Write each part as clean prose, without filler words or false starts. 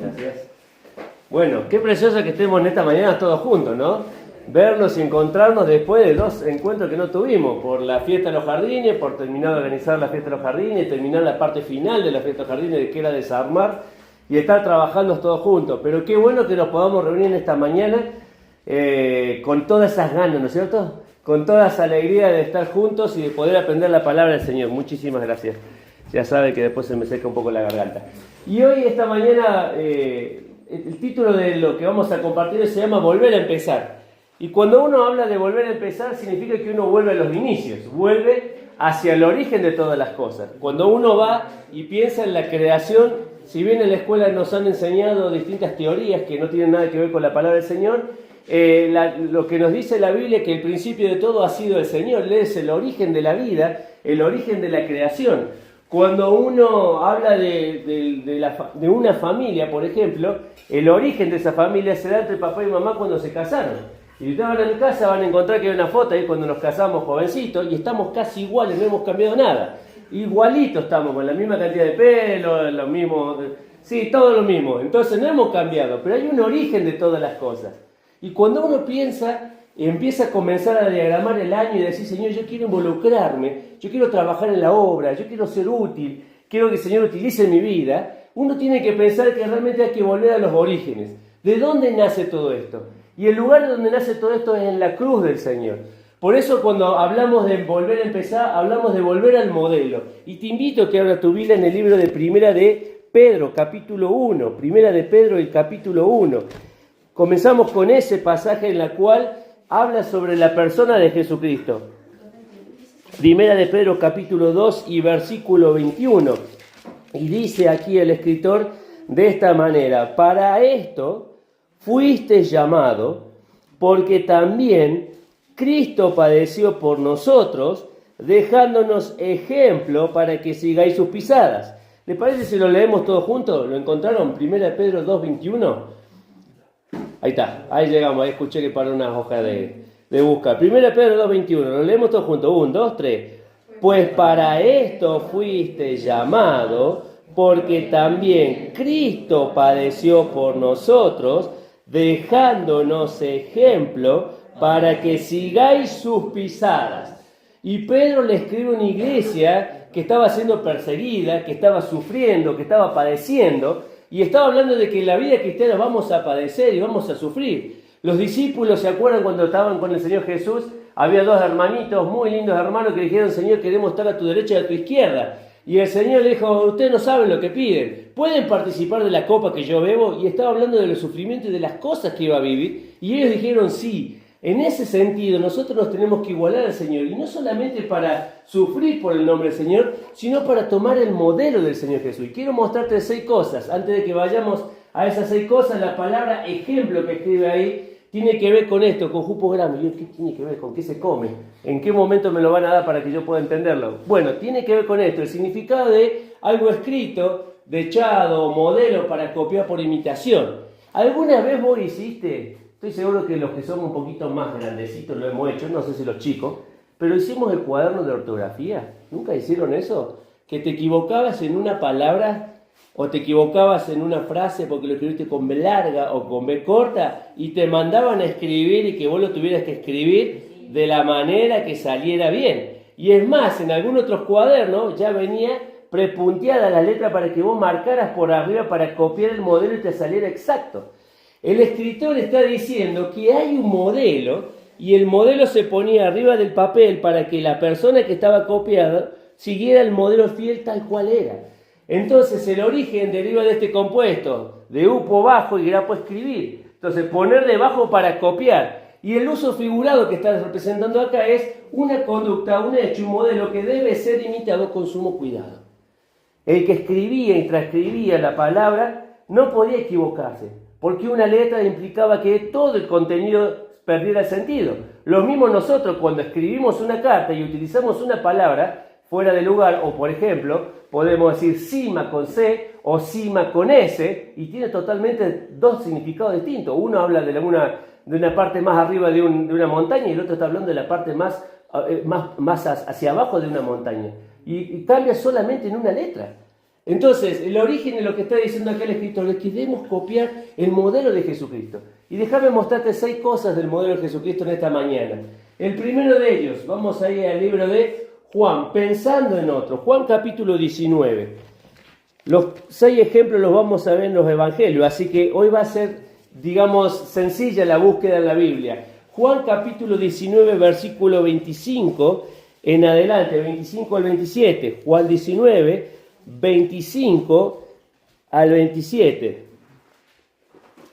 Gracias. Bueno, qué precioso que estemos en esta mañana todos juntos, ¿no? Vernos y encontrarnos después de 2 encuentros que no tuvimos, por la fiesta de los jardines, por terminar de organizar la fiesta de los jardines, terminar la parte final de la fiesta de los jardines, que era desarmar, y estar trabajando todos juntos. Pero qué bueno que nos podamos reunir en esta mañana con todas esas ganas, ¿no es cierto? Con toda esa alegría de estar juntos y de poder aprender la palabra del Señor. Muchísimas gracias. Ya sabe que después se me seca un poco la garganta. Y hoy, esta mañana, el título de lo que vamos a compartir se llama Volver a empezar. Y cuando uno habla de volver a empezar, significa que uno vuelve a los inicios, vuelve hacia el origen de todas las cosas. Cuando uno va y piensa en la creación, si bien en la escuela nos han enseñado distintas teorías que no tienen nada que ver con la palabra del Señor, lo que nos dice la Biblia es que el principio de todo ha sido el Señor. Él es el origen de la vida, el origen de la creación. Cuando uno habla de una familia, por ejemplo, el origen de esa familia se da entre papá y mamá cuando se casaron. Y si ustedes van a mi casa van a encontrar que hay una foto ahí cuando nos casamos jovencitos y estamos casi iguales, no hemos cambiado nada. Igualitos estamos, con la misma cantidad de pelo, lo mismo, sí, todo lo mismo. Entonces no hemos cambiado, pero hay un origen de todas las cosas. Y cuando uno piensa, empieza a comenzar a diagramar el año y decir, Señor, yo quiero involucrarme, yo quiero trabajar en la obra, yo quiero ser útil, quiero que el Señor utilice mi vida, uno tiene que pensar que realmente hay que volver a los orígenes. ¿De dónde nace todo esto? Y el lugar donde nace todo esto es en la cruz del Señor. Por eso cuando hablamos de volver a empezar, hablamos de volver al modelo. Y te invito a que abras tu Biblia en el libro de Primera de Pedro, capítulo 1. Primera de Pedro, el capítulo 1. Comenzamos con ese pasaje en la cual habla sobre la persona de Jesucristo. Primera de Pedro, capítulo 2 y versículo 21. Y dice aquí el escritor de esta manera: para esto fuiste llamado, porque también Cristo padeció por nosotros, dejándonos ejemplo para que sigáis sus pisadas. ¿Les parece si lo leemos todos juntos? ¿Lo encontraron? Primera de Pedro 2:21. Ahí está, ahí llegamos, ahí escuché que para una hoja de busca. Primera de Pedro 2:21, lo leemos todos juntos. 1, 2, 3. Pues para esto fuiste llamado, porque también Cristo padeció por nosotros, dejándonos ejemplo para que sigáis sus pisadas. Y Pedro le escribe a una iglesia que estaba siendo perseguida, que estaba sufriendo, que estaba padeciendo, y estaba hablando de que en la vida cristiana vamos a padecer y vamos a sufrir. Los discípulos, ¿se acuerdan cuando estaban con el Señor Jesús? Había 2 hermanitos, muy lindos hermanos, que dijeron, Señor, queremos estar a tu derecha y a tu izquierda. Y el Señor le dijo, ustedes no saben lo que piden, pueden participar de la copa que yo bebo. Y estaba hablando de los sufrimientos y de las cosas que iba a vivir. Y ellos dijeron, sí. En ese sentido, nosotros nos tenemos que igualar al Señor, y no solamente para sufrir por el nombre del Señor, sino para tomar el modelo del Señor Jesús. Y quiero mostrarte 6 cosas. Antes de que vayamos a esas 6 cosas, la palabra ejemplo que escribe ahí tiene que ver con esto, con jupograma. ¿Qué tiene que ver? ¿Con qué se come? ¿En qué momento me lo van a dar para que yo pueda entenderlo? Bueno, tiene que ver con esto, el significado de algo escrito, dechado, modelo para copiar por imitación. ¿Alguna vez vos hiciste? Estoy seguro que los que somos un poquito más grandecitos lo hemos hecho, no sé si los chicos, pero hicimos el cuaderno de ortografía. ¿Nunca hicieron eso? Que te equivocabas en una palabra o te equivocabas en una frase porque lo escribiste con B larga o con B corta y te mandaban a escribir y que vos lo tuvieras que escribir de la manera que saliera bien. Y es más, en algún otros cuadernos ya venía prepunteada la letra para que vos marcaras por arriba para copiar el modelo y te saliera exacto. El escritor está diciendo que hay un modelo y el modelo se ponía arriba del papel para que la persona que estaba copiada siguiera el modelo fiel tal cual era. Entonces el origen deriva de este compuesto, de upo bajo y grapo escribir. Entonces poner debajo para copiar. Y el uso figurado que está representando acá es una conducta, un hecho, un modelo que debe ser imitado con sumo cuidado. El que escribía y transcribía la palabra no podía equivocarse, porque una letra implicaba que todo el contenido perdiera el sentido. Lo mismo nosotros cuando escribimos una carta y utilizamos una palabra fuera de lugar, o por ejemplo, podemos decir cima con C o cima con S, y tiene totalmente 2 significados distintos. Uno habla de una parte más arriba de una montaña y el otro está hablando de la parte más hacia abajo de una montaña. Y cambia solamente en una letra. Entonces, el origen de lo que está diciendo acá el escritor es que debemos copiar el modelo de Jesucristo. Y déjame mostrarte 6 cosas del modelo de Jesucristo en esta mañana. El primero de ellos, vamos a ir al libro de Juan, pensando en otro. Juan capítulo 19. Los 6 ejemplos los vamos a ver en los evangelios, así que hoy va a ser, digamos, sencilla la búsqueda en la Biblia. Juan capítulo 19, versículo 25 en adelante, 25 al 27. Juan 19, 25 al 27.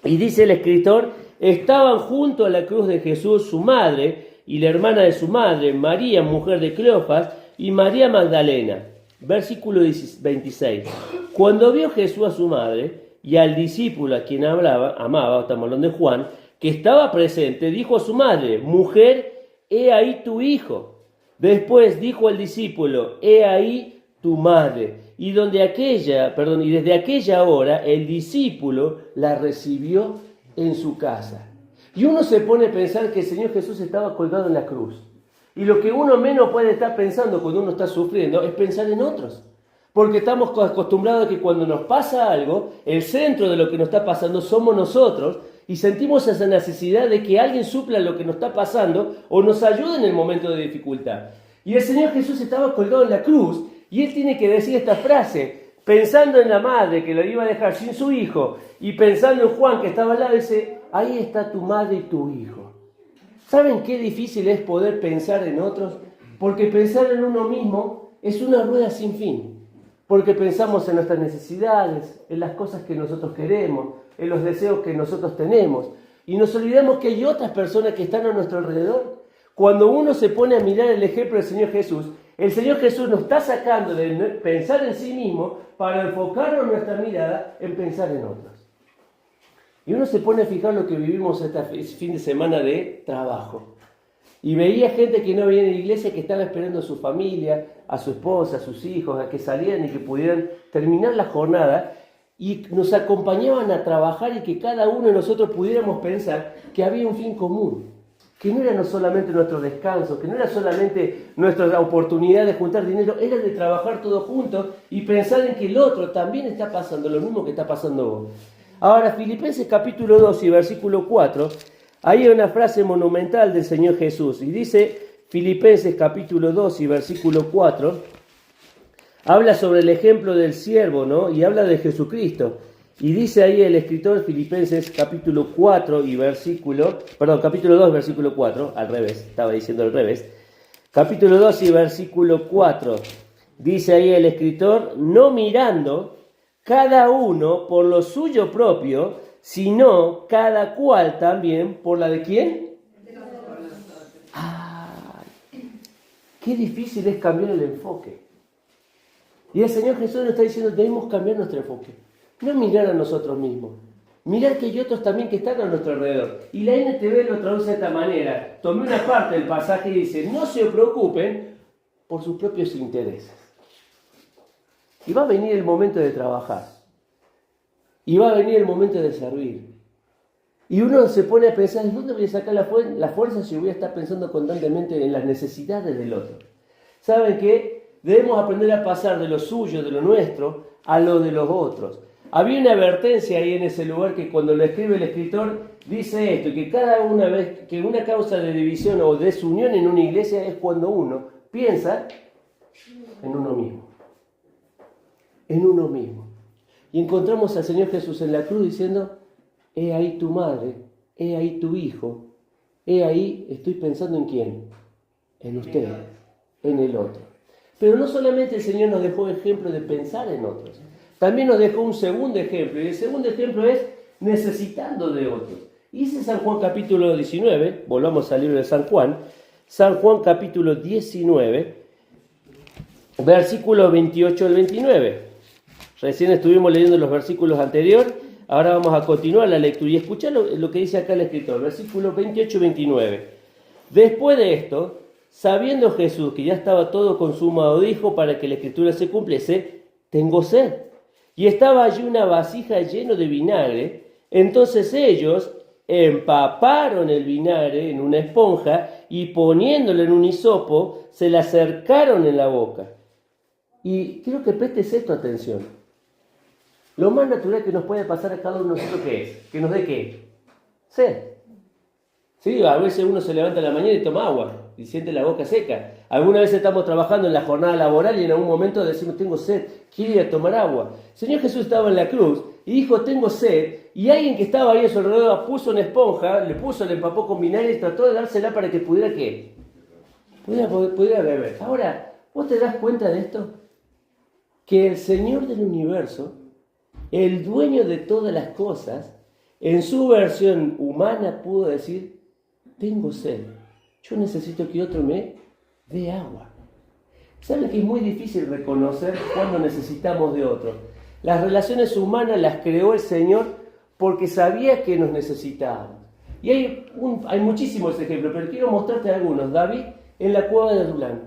Y dice el escritor: estaban junto a la cruz de Jesús su madre y la hermana de su madre, María, mujer de Cleofas, y María Magdalena. Versículo 26. Cuando vio Jesús a su madre y al discípulo a quien amaba, estamos hablando de Juan, que estaba presente, dijo a su madre: mujer, he ahí tu hijo. Después dijo al discípulo: he ahí tu madre. Y desde aquella hora el discípulo la recibió en su casa. Y uno se pone a pensar que el Señor Jesús estaba colgado en la cruz. Y lo que uno menos puede estar pensando cuando uno está sufriendo es pensar en otros. Porque estamos acostumbrados a que cuando nos pasa algo, el centro de lo que nos está pasando somos nosotros, y sentimos esa necesidad de que alguien supla lo que nos está pasando o nos ayude en el momento de dificultad. Y el Señor Jesús estaba colgado en la cruz, y Él tiene que decir esta frase, pensando en la madre que lo iba a dejar sin su hijo, y pensando en Juan que estaba al lado, dice: ahí está tu madre y tu hijo. ¿Saben qué difícil es poder pensar en otros? Porque pensar en uno mismo es una rueda sin fin. Porque pensamos en nuestras necesidades, en las cosas que nosotros queremos, en los deseos que nosotros tenemos. Y nos olvidamos que hay otras personas que están a nuestro alrededor. Cuando uno se pone a mirar el ejemplo del Señor Jesús, el Señor Jesús nos está sacando de pensar en sí mismo para enfocarnos nuestra mirada en pensar en otros. Y uno se pone a fijar lo que vivimos este fin de semana de trabajo. Y veía gente que no venía en la iglesia, que estaba esperando a su familia, a su esposa, a sus hijos, a que salieran y que pudieran terminar la jornada. Y nos acompañaban a trabajar y que cada uno de nosotros pudiéramos pensar que había un fin común. Que no era no solamente nuestro descanso, que no era solamente nuestra oportunidad de juntar dinero, era de trabajar todos juntos y pensar en que el otro también está pasando lo mismo que está pasando vos. Ahora, Filipenses capítulo 2 y versículo 4, ahí hay una frase monumental del Señor Jesús. Y dice Filipenses capítulo 2 y versículo 4, habla sobre el ejemplo del siervo, ¿no? Y habla de Jesucristo. Y dice ahí el escritor, Filipenses capítulo 2, versículo 4, al revés, estaba diciendo al revés. Capítulo 2 y versículo 4, dice ahí el escritor: no mirando cada uno por lo suyo propio, sino cada cual también por la de ¿quién? Qué difícil es cambiar el enfoque. Y el Señor Jesús nos está diciendo: debemos cambiar nuestro enfoque. No mirar a nosotros mismos. Mirar que hay otros también que están a nuestro alrededor. Y la NTV lo traduce de esta manera. Tomé una parte del pasaje y dice: no se preocupen por sus propios intereses. Y va a venir el momento de trabajar. Y va a venir el momento de servir. Y uno se pone a pensar: ¿de dónde voy a sacar la fuerza si voy a estar pensando constantemente en las necesidades del otro? ¿Saben qué? Debemos aprender a pasar de lo suyo, de lo nuestro, a lo de los otros. Había una advertencia ahí en ese lugar que cuando lo escribe el escritor dice esto: que que una causa de división o desunión en una iglesia es cuando uno piensa en uno mismo. En uno mismo. Y encontramos al Señor Jesús en la cruz diciendo: he ahí tu madre, he ahí tu hijo, he ahí, estoy pensando en quién, en usted, en el otro. Pero no solamente el Señor nos dejó ejemplo de pensar en otros, también nos dejó un segundo ejemplo, y el segundo ejemplo es necesitando de otros. Y dice San Juan capítulo 19, volvamos al libro de San Juan capítulo 19, versículo 28 al 29. Recién estuvimos leyendo los versículos anteriores, ahora vamos a continuar la lectura y escuchar lo que dice acá el escritor, versículos 28 y 29. Después de esto, sabiendo Jesús que ya estaba todo consumado, dijo, para que la escritura se cumpliese: tengo sed. Y estaba allí una vasija llena de vinagre. Entonces ellos empaparon el vinagre en una esponja y poniéndolo en un hisopo, se le acercaron en la boca. Y quiero que prestes esto atención. Lo más natural que nos puede pasar a cada uno de nosotros, ¿qué es? ¿Que nos dé qué? Sed. Sí, a veces uno se levanta en la mañana y toma agua y siente la boca seca. Algunas veces estamos trabajando en la jornada laboral y en algún momento decimos, tengo sed, quiero ir a tomar agua. El Señor Jesús estaba en la cruz y dijo, tengo sed, y alguien que estaba ahí a su alrededor puso una esponja, le empapó con vinagre y trató de dársela para que pudiera ¿qué? Pudiera beber. Ahora, ¿vos te das cuenta de esto? Que el Señor del universo, el dueño de todas las cosas, en su versión humana pudo decir, tengo sed, yo necesito que otro me dé agua. ¿Saben que es muy difícil reconocer cuando necesitamos de otro? Las relaciones humanas las creó el Señor porque sabía que nos necesitábamos. Y hay muchísimos ejemplos, pero quiero mostrarte algunos. David en la cueva de Adulán.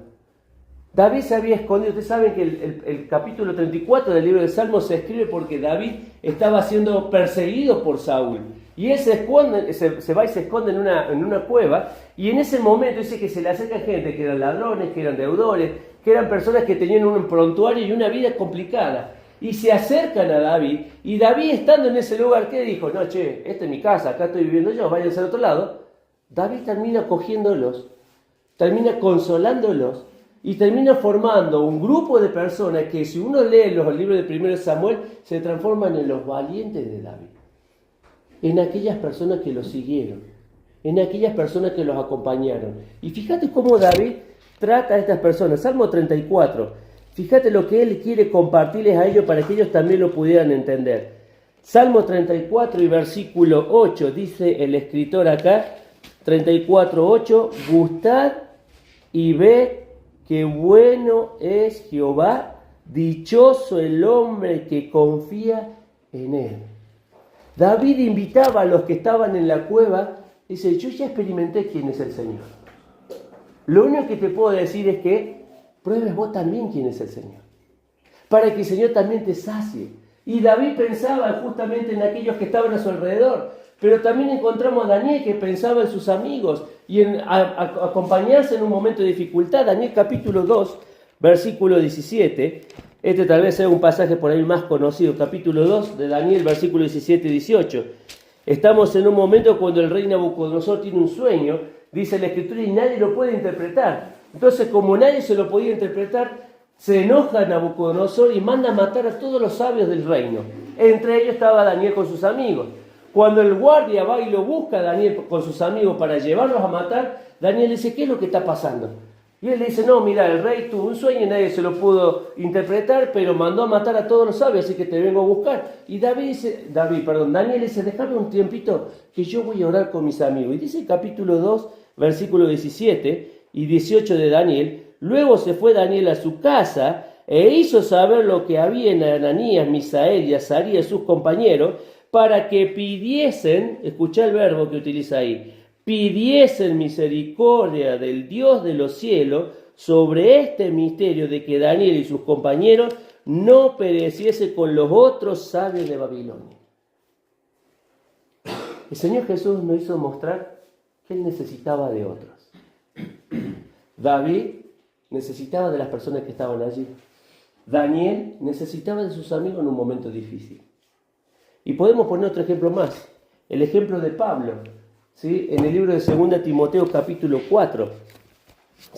David se había escondido. Ustedes saben que el capítulo 34 del libro de Salmos se escribe porque David estaba siendo perseguido por Saúl. Y él se va y se esconde en una cueva. Y en ese momento dice que se le acerca gente que eran ladrones, que eran deudores, que eran personas que tenían un prontuario y una vida complicada. Y se acercan a David. Y David, estando en ese lugar, ¿qué dijo? No, esta es mi casa, acá estoy viviendo yo, váyanse al otro lado. David termina acogiéndolos, termina consolándolos. Y termina formando un grupo de personas que, si uno lee los libros de 1 Samuel, se transforman en los valientes de David. En aquellas personas que lo siguieron, en aquellas personas que los acompañaron. Y fíjate cómo David trata a estas personas. Salmo 34. Fíjate lo que él quiere compartirles a ellos para que ellos también lo pudieran entender. Salmo 34 y versículo 8, dice el escritor acá, 34:8, gustad y ved qué bueno es Jehová, dichoso el hombre que confía en él. David invitaba a los que estaban en la cueva, dice, yo ya experimenté quién es el Señor. Lo único que te puedo decir es que pruebes vos también quién es el Señor, para que el Señor también te sacie. Y David pensaba justamente en aquellos que estaban a su alrededor, pero también encontramos a Daniel que pensaba en sus amigos y en acompañarse en un momento de dificultad. Daniel capítulo 2, versículo 17. Este tal vez sea un pasaje por ahí más conocido. Capítulo 2 de Daniel, versículo 17 y 18. Estamos en un momento cuando el rey Nabucodonosor tiene un sueño, dice la Escritura, y nadie lo puede interpretar. Entonces, como nadie se lo podía interpretar, se enoja Nabucodonosor y manda a matar a todos los sabios del reino. Entre ellos estaba Daniel con sus amigos. Cuando el guardia va y lo busca a Daniel con sus amigos para llevarlos a matar, Daniel dice, ¿qué es lo que está pasando? Y él le dice, no, mira, el rey tuvo un sueño y nadie se lo pudo interpretar, pero mandó a matar a todos los sabios, así que te vengo a buscar. Y Daniel dice, déjame un tiempito que yo voy a orar con mis amigos. Y dice el capítulo 2, versículo 17 y 18 de Daniel, luego se fue Daniel a su casa e hizo saber lo que había en Ananías, Misael y Azarías, sus compañeros, para que pidiesen, escuchá el verbo que utiliza ahí, pidiesen misericordia del Dios de los cielos sobre este misterio de que Daniel y sus compañeros no pereciese con los otros sabios de Babilonia. El Señor Jesús nos hizo mostrar que Él necesitaba de otros. David necesitaba de las personas que estaban allí. Daniel necesitaba de sus amigos en un momento difícil. Y podemos poner otro ejemplo más, el ejemplo de Pablo, ¿sí? En el libro de 2 Timoteo capítulo 4,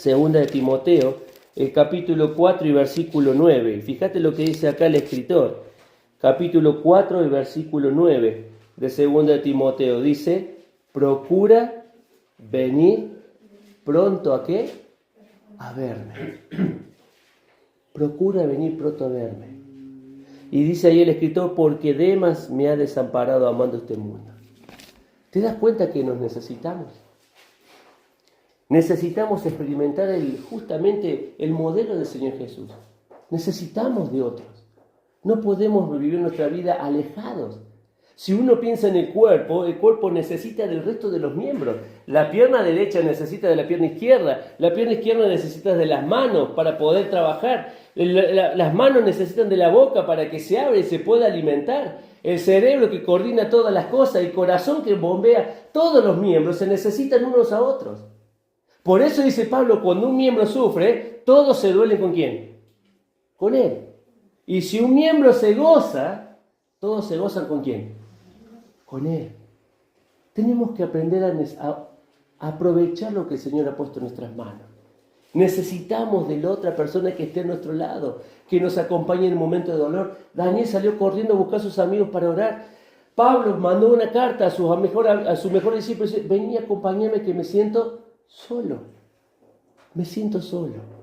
2 de Timoteo, el capítulo 4 y versículo 9. Fíjate lo que dice acá el escritor, capítulo 4 y versículo 9 de 2 de Timoteo, dice, procura venir pronto ¿a qué? A verme. Procura venir pronto a verme. Y dice ahí el escritor, porque Demas me ha desamparado amando este mundo. ¿Te das cuenta que nos necesitamos? Necesitamos experimentar justamente el modelo del Señor Jesús. Necesitamos de otros. No podemos vivir nuestra vida alejados. Si uno piensa en el cuerpo necesita del resto de los miembros. La pierna derecha necesita de la pierna izquierda necesita de las manos para poder trabajar. Las manos necesitan de la boca para que se abra y se pueda alimentar. El cerebro que coordina todas las cosas, el corazón que bombea, todos los miembros se necesitan unos a otros. Por eso dice Pablo, cuando un miembro sufre, todos se duelen ¿con quién? Con él. Y si un miembro se goza, Todos se gozan ¿con quién? Con Él. Tenemos que aprender a aprovechar lo que el Señor ha puesto en nuestras manos. Necesitamos de la otra persona que esté a nuestro lado, que nos acompañe en el momento de dolor. Daniel salió corriendo a buscar a sus amigos para orar. Pablo mandó una carta a su mejor discípulo y dice, vení, acompáñame que me siento solo. Me siento solo.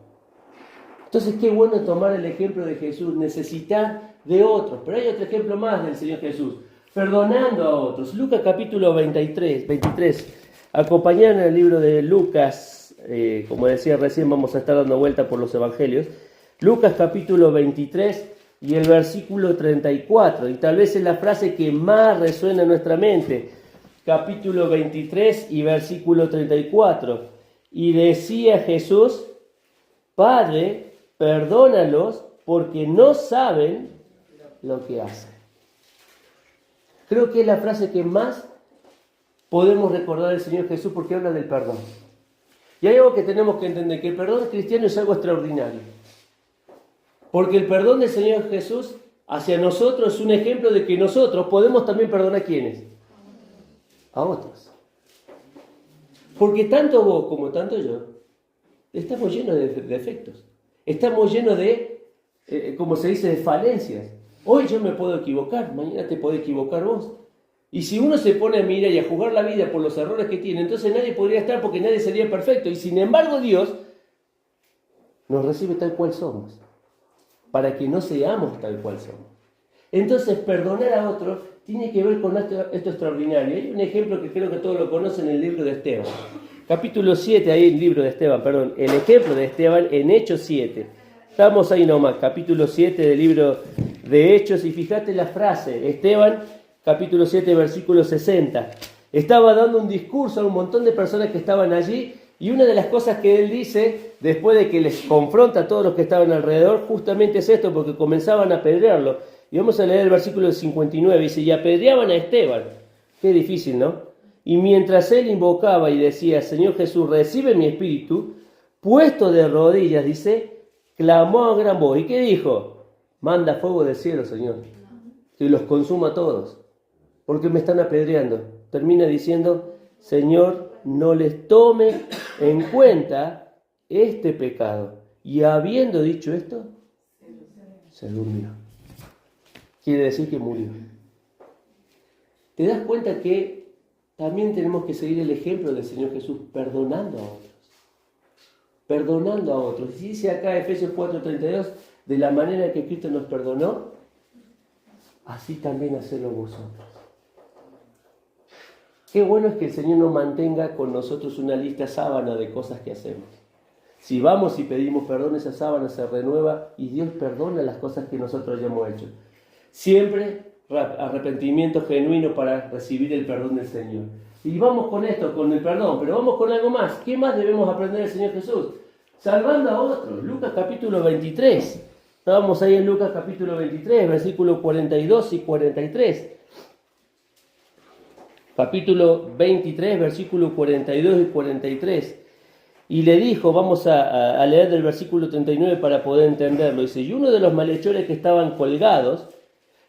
Entonces, qué bueno tomar el ejemplo de Jesús, necesitar de otros. Pero hay otro ejemplo más del Señor Jesús, perdonando a otros. Lucas capítulo 23. Acompañaron el libro de Lucas, como decía recién, vamos a estar dando vuelta por los evangelios. Lucas capítulo 23 y el versículo 34. Y tal vez es la frase que más resuena en nuestra mente. Capítulo 23 y versículo 34. Y decía Jesús, Padre, perdónalos porque no saben lo que hacen. Creo que es la frase que más podemos recordar del Señor Jesús porque habla del perdón. Y hay algo que tenemos que entender, que el perdón cristiano es algo extraordinario. Porque el perdón del Señor Jesús hacia nosotros es un ejemplo de que nosotros podemos también perdonar a ¿quiénes? A otros. Porque tanto vos como tanto yo estamos llenos de defectos. Estamos llenos de, como se dice, de falencias. Hoy yo me puedo equivocar, mañana te podés equivocar vos. Y si uno se pone a mirar y a juzgar la vida por los errores que tiene, entonces nadie podría estar porque nadie sería perfecto. Y sin embargo Dios nos recibe tal cual somos, para que no seamos tal cual somos. Entonces perdonar a otros tiene que ver con esto extraordinario. Hay un ejemplo que creo que todos lo conocen en el libro de Esteban. Capítulo 7, ahí el libro de Esteban, perdón, el ejemplo de Esteban en Hechos 7. Estamos ahí nomás, capítulo 7 del libro de Hechos, y fíjate la frase, Esteban, capítulo 7, versículo 60. Estaba dando un discurso a un montón de personas que estaban allí, y una de las cosas que él dice, después de que les confronta a todos los que estaban alrededor, justamente es esto, porque comenzaban a apedrearlo. Y vamos a leer el versículo 59, dice, y apedreaban a Esteban. Qué difícil, ¿no? Y mientras él invocaba y decía, Señor Jesús, recibe mi espíritu, puesto de rodillas, dice, clamó a gran voz. ¿Y qué dijo? Manda fuego del cielo, Señor, que los consuma a todos, porque me están apedreando. Termina diciendo, Señor, no les tome en cuenta este pecado. Y habiendo dicho esto, se durmió. Quiere decir que murió. ¿Te das cuenta que también tenemos que seguir el ejemplo del Señor Jesús perdonando a otros? Perdonando a otros. Y dice acá Efesios 4:32, de la manera que Cristo nos perdonó, así también hacedlo vosotros. Qué bueno es que el Señor no mantenga con nosotros una lista sábana de cosas que hacemos. Si vamos y pedimos perdón, esa sábana se renueva y Dios perdona las cosas que nosotros hayamos hecho. Siempre arrepentimiento genuino para recibir el perdón del Señor. Y vamos con esto, con el perdón, pero vamos con algo más. ¿Qué más debemos aprender del Señor Jesús? Salvando a otros. Lucas capítulo 23. Estábamos ahí en Lucas capítulo 23, versículos 42 y 43. Capítulo 23, versículos 42 y 43. Y le dijo, vamos a leer del versículo 39 para poder entenderlo. Dice, y uno de los malhechores que estaban colgados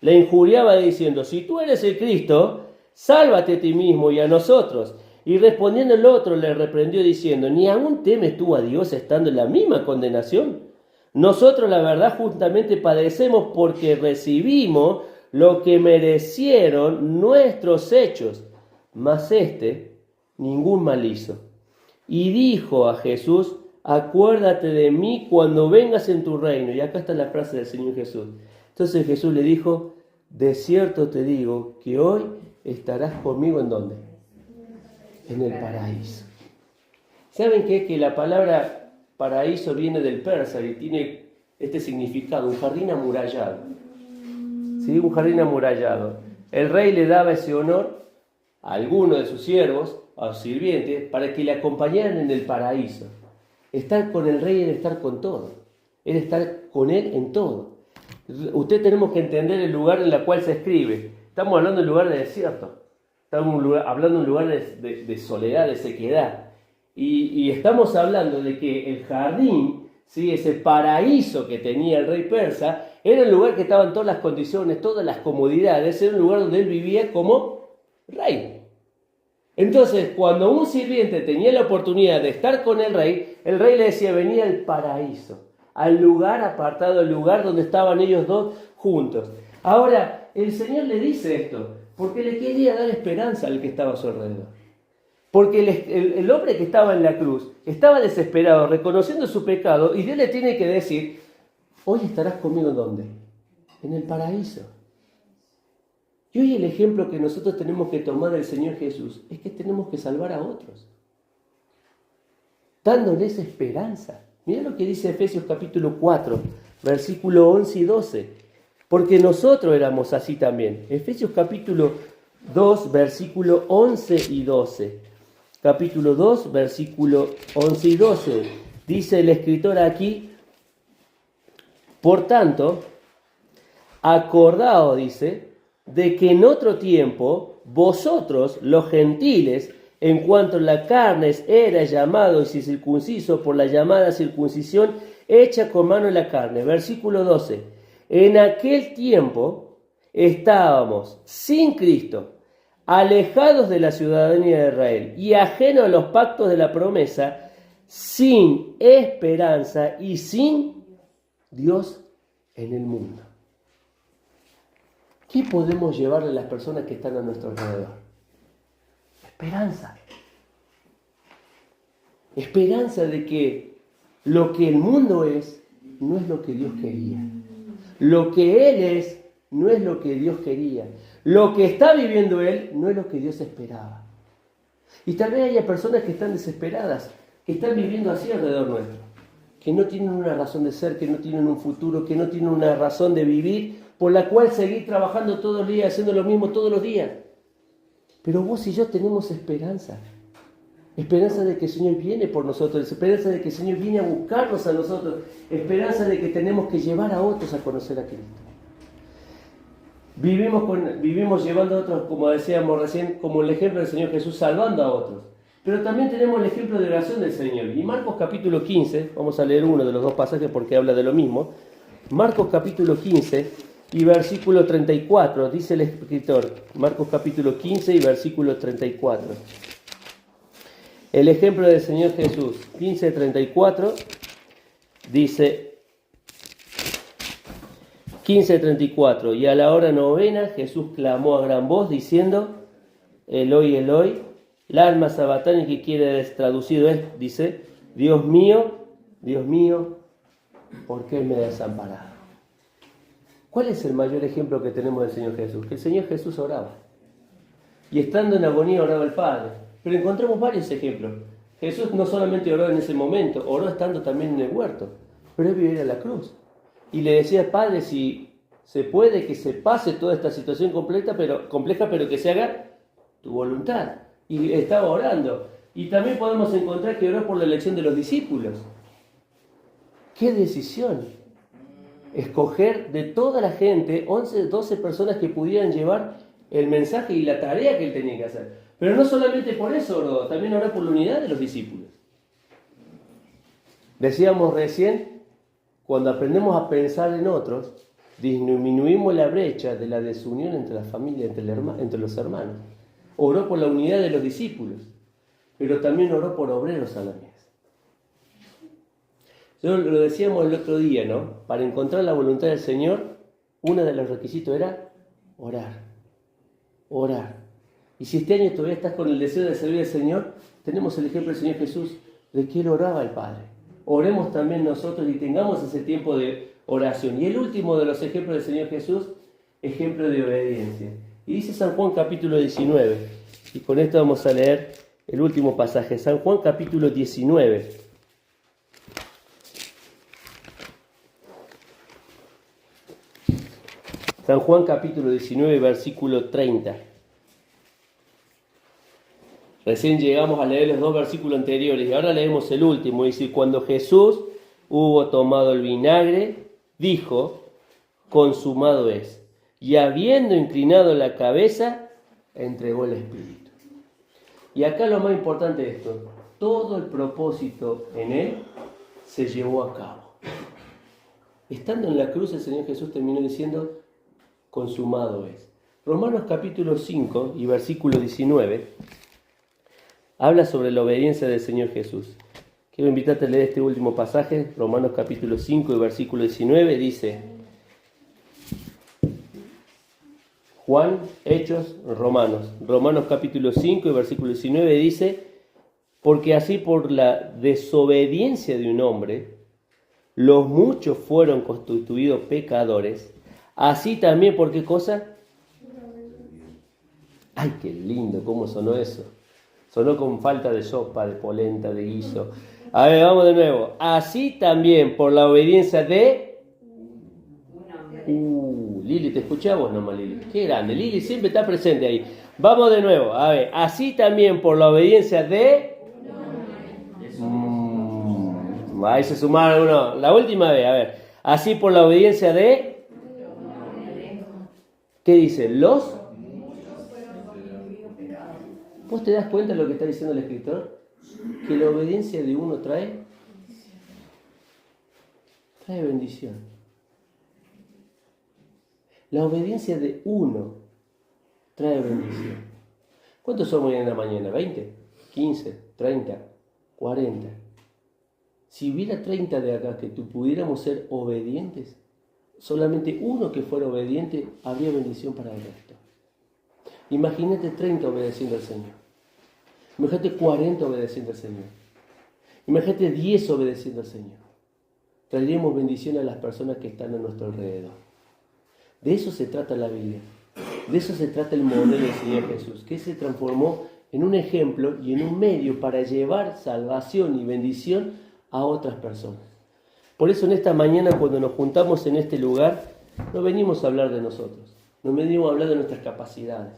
le injuriaba diciendo, si tú eres el Cristo, sálvate a ti mismo y a nosotros. Y respondiendo el otro le reprendió diciendo, ¿ni aún temes tú a Dios estando en la misma condenación? Nosotros la verdad justamente padecemos porque recibimos lo que merecieron nuestros hechos, mas ningún mal hizo. Y dijo a Jesús, acuérdate de mí cuando vengas en tu reino. Y acá está la frase del Señor Jesús. Entonces Jesús le dijo, de cierto te digo que hoy estarás conmigo ¿en dónde? En el paraíso. ¿Saben qué? Que la palabra paraíso viene del persa y tiene este significado, un jardín amurallado. ¿Sí? Un jardín amurallado. El rey le daba ese honor a alguno de sus siervos, a los sirvientes, para que le acompañaran en el paraíso. Estar con el rey era estar con todo. Era estar con él en todo. Usted tenemos que entender el lugar en el cual se escribe. Estamos hablando de un lugar de desierto. Estamos hablando de un lugar de soledad, de sequedad. Y estamos hablando de que el jardín, ¿sí? Ese paraíso que tenía el rey persa, Era un lugar que estaban todas las condiciones, todas las comodidades, era un lugar donde él vivía como rey. Entonces, cuando un sirviente tenía la oportunidad de estar con el rey le decía, venía al paraíso, al lugar apartado, al lugar donde estaban ellos dos juntos. Ahora, el Señor le dice esto, porque le quería dar esperanza al que estaba a su alrededor. Porque el hombre que estaba en la cruz estaba desesperado, reconociendo su pecado, y Dios le tiene que decir, hoy estarás conmigo ¿dónde? En el paraíso. Y hoy el ejemplo que nosotros tenemos que tomar del Señor Jesús es que tenemos que salvar a otros, dándoles esperanza. Mira lo que dice Efesios capítulo 4, versículo 11 y 12. Porque nosotros éramos así también. Efesios capítulo 2, versículo 11 y 12. Capítulo 2, versículo 11 y 12. Dice el escritor aquí, por tanto, acordaos, dice, de que en otro tiempo vosotros, los gentiles, en cuanto la carne era llamado y circunciso por la llamada circuncisión hecha con mano en la carne. Versículo 12. En aquel tiempo estábamos sin Cristo, alejados de la ciudadanía de Israel y ajenos a los pactos de la promesa, sin esperanza y sin Dios en el mundo. ¿Qué podemos llevarle a las personas que están a nuestro alrededor? Esperanza. Esperanza de que lo que el mundo es, no es lo que Dios quería. Lo que Él es, no es lo que Dios quería. Lo que está viviendo Él, no es lo que Dios esperaba. Y tal vez haya personas que están desesperadas, que están viviendo así alrededor nuestro, que no tienen una razón de ser, que no tienen un futuro, que no tienen una razón de vivir, por la cual seguir trabajando todos los días, haciendo lo mismo todos los días. Pero vos y yo tenemos esperanza. Esperanza de que el Señor viene por nosotros, esperanza de que el Señor viene a buscarnos a nosotros, esperanza de que tenemos que llevar a otros a conocer a Cristo. Vivimos llevando a otros, como decíamos recién, como el ejemplo del Señor Jesús, salvando a otros. Pero también tenemos el ejemplo de oración del Señor. Y Marcos capítulo 15, vamos a leer uno de los dos pasajes porque habla de lo mismo. Marcos capítulo 15 y versículo 34, dice el escritor. Marcos capítulo 15 y versículo 34. El ejemplo del Señor Jesús, 15:34, dice, 15:34, y a la hora novena Jesús clamó a gran voz diciendo, Eloi, Eloi, lama sabactani, que quiere traducido es, dice, Dios mío, ¿por qué me has desamparado? ¿Cuál es el mayor ejemplo que tenemos del Señor Jesús? Que el Señor Jesús oraba, y estando en agonía oraba al Padre. Pero encontramos varios ejemplos. Jesús no solamente oró en ese momento, oró estando también en el huerto, pero él iba a ir a la cruz. Y le decía, Padre, si se puede que se pase toda esta situación compleja, pero que se haga tu voluntad. Y estaba orando. Y también podemos encontrar que oró por la elección de los discípulos. ¡Qué decisión! Escoger de toda la gente 12 personas que pudieran llevar el mensaje y la tarea que él tenía que hacer. Pero no solamente por eso oró, también oró por la unidad de los discípulos. Decíamos recién, cuando aprendemos a pensar en otros, disminuimos la brecha de la desunión entre la familia, entre los hermanos. Oró por la unidad de los discípulos, pero también oró por obreros a la vez. Yo lo decíamos el otro día, ¿no? Para encontrar la voluntad del Señor, uno de los requisitos era orar. Y si este año todavía estás con el deseo de servir al Señor, tenemos el ejemplo del Señor Jesús, de que Él oraba al Padre. Oremos también nosotros y tengamos ese tiempo de oración. Y el último de los ejemplos del Señor Jesús, ejemplo de obediencia. Y dice San Juan capítulo 19, y con esto vamos a leer el último pasaje, San Juan capítulo 19. San Juan capítulo 19, versículo 30. Recién llegamos a leer los dos versículos anteriores y ahora leemos el último. Dice, cuando Jesús hubo tomado el vinagre, dijo, consumado es. Y habiendo inclinado la cabeza, entregó el Espíritu. Y acá lo más importante de esto, todo el propósito en él se llevó a cabo. Estando en la cruz, el Señor Jesús terminó diciendo, consumado es. Romanos capítulo 5 y versículo 19 habla sobre la obediencia del Señor Jesús. Quiero invitarte a leer este último pasaje, Romanos capítulo 5 y versículo 19, dice, Juan, Hechos, Romanos capítulo 5 y versículo 19 dice, porque así por la desobediencia de un hombre, los muchos fueron constituidos pecadores, así también por qué cosa. Ay, qué lindo, cómo sonó eso. Sonó con falta de sopa, de polenta, de guiso. A ver, vamos de nuevo. Así también por la obediencia de... Lili, ¿te escuchamos nomás, Lili? Qué grande, Lili siempre está presente ahí. Vamos de nuevo, a ver. Así también por la obediencia de... Ahí se sumaron uno. La última vez, a ver. Así por la obediencia de... ¿Qué dice? Los... ¿Vos te das cuenta de lo que está diciendo el escritor? Que la obediencia de uno trae bendición. La obediencia de uno trae bendición. ¿Cuántos somos en la mañana? ¿20? ¿15? ¿30? ¿40? Si hubiera 30 de acá que pudiéramos ser obedientes, solamente uno que fuera obediente, habría bendición para el resto. Imagínate 30 obedeciendo al Señor. Imagínate 40 obedeciendo al Señor. Imagínate 10 obedeciendo al Señor. Traeremos bendición a las personas que están a nuestro alrededor. De eso se trata la Biblia. De eso se trata el modelo del Señor Jesús, que se transformó en un ejemplo y en un medio para llevar salvación y bendición a otras personas. Por eso en esta mañana, cuando nos juntamos en este lugar, no venimos a hablar de nosotros, no venimos a hablar de nuestras capacidades,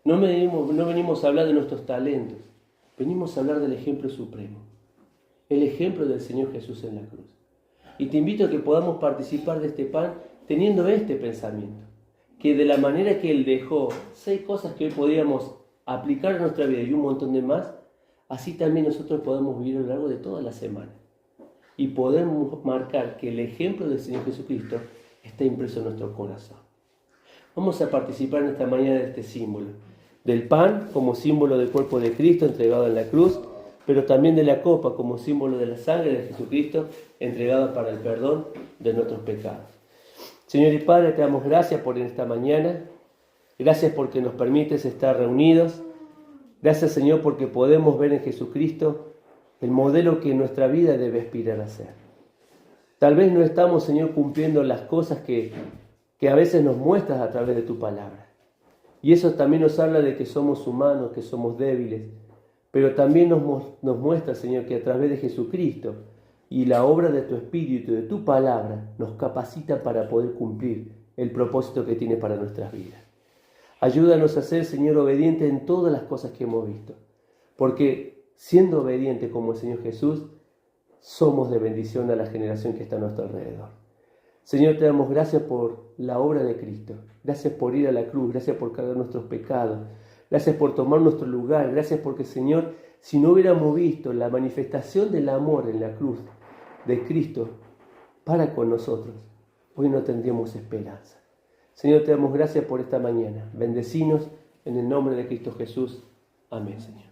no venimos a hablar de nuestros talentos, venimos a hablar del ejemplo supremo, el ejemplo del Señor Jesús en la cruz. Y te invito a que podamos participar de este pan teniendo este pensamiento, que de la manera que Él dejó 6 cosas que hoy podíamos aplicar a nuestra vida y un montón de más, así también nosotros podemos vivir a lo largo de toda la semana. Y podemos marcar que el ejemplo del Señor Jesucristo está impreso en nuestro corazón. Vamos a participar en esta mañana de este símbolo. Del pan como símbolo del cuerpo de Cristo entregado en la cruz, pero también de la copa como símbolo de la sangre de Jesucristo entregada para el perdón de nuestros pecados. Señor y Padre, te damos gracias por esta mañana. Gracias porque nos permites estar reunidos. Gracias, Señor, porque podemos ver en Jesucristo el modelo que nuestra vida debe aspirar a ser. Tal vez no estamos, Señor, cumpliendo las cosas que a veces nos muestras a través de tu palabra. Y eso también nos habla de que somos humanos, que somos débiles. Pero también nos muestra, Señor, que a través de Jesucristo y la obra de tu Espíritu y de tu palabra nos capacita para poder cumplir el propósito que tiene para nuestras vidas. Ayúdanos a ser, Señor, obedientes en todas las cosas que hemos visto. Porque siendo obedientes como el Señor Jesús, somos de bendición a la generación que está a nuestro alrededor. Señor, te damos gracias por la obra de Cristo. Gracias por ir a la cruz. Gracias por cargar nuestros pecados. Gracias por tomar nuestro lugar. Gracias porque, Señor, si no hubiéramos visto la manifestación del amor en la cruz de Cristo para con nosotros, hoy no tendríamos esperanza. Señor, te damos gracias por esta mañana. Bendecinos en el nombre de Cristo Jesús. Amén, Señor.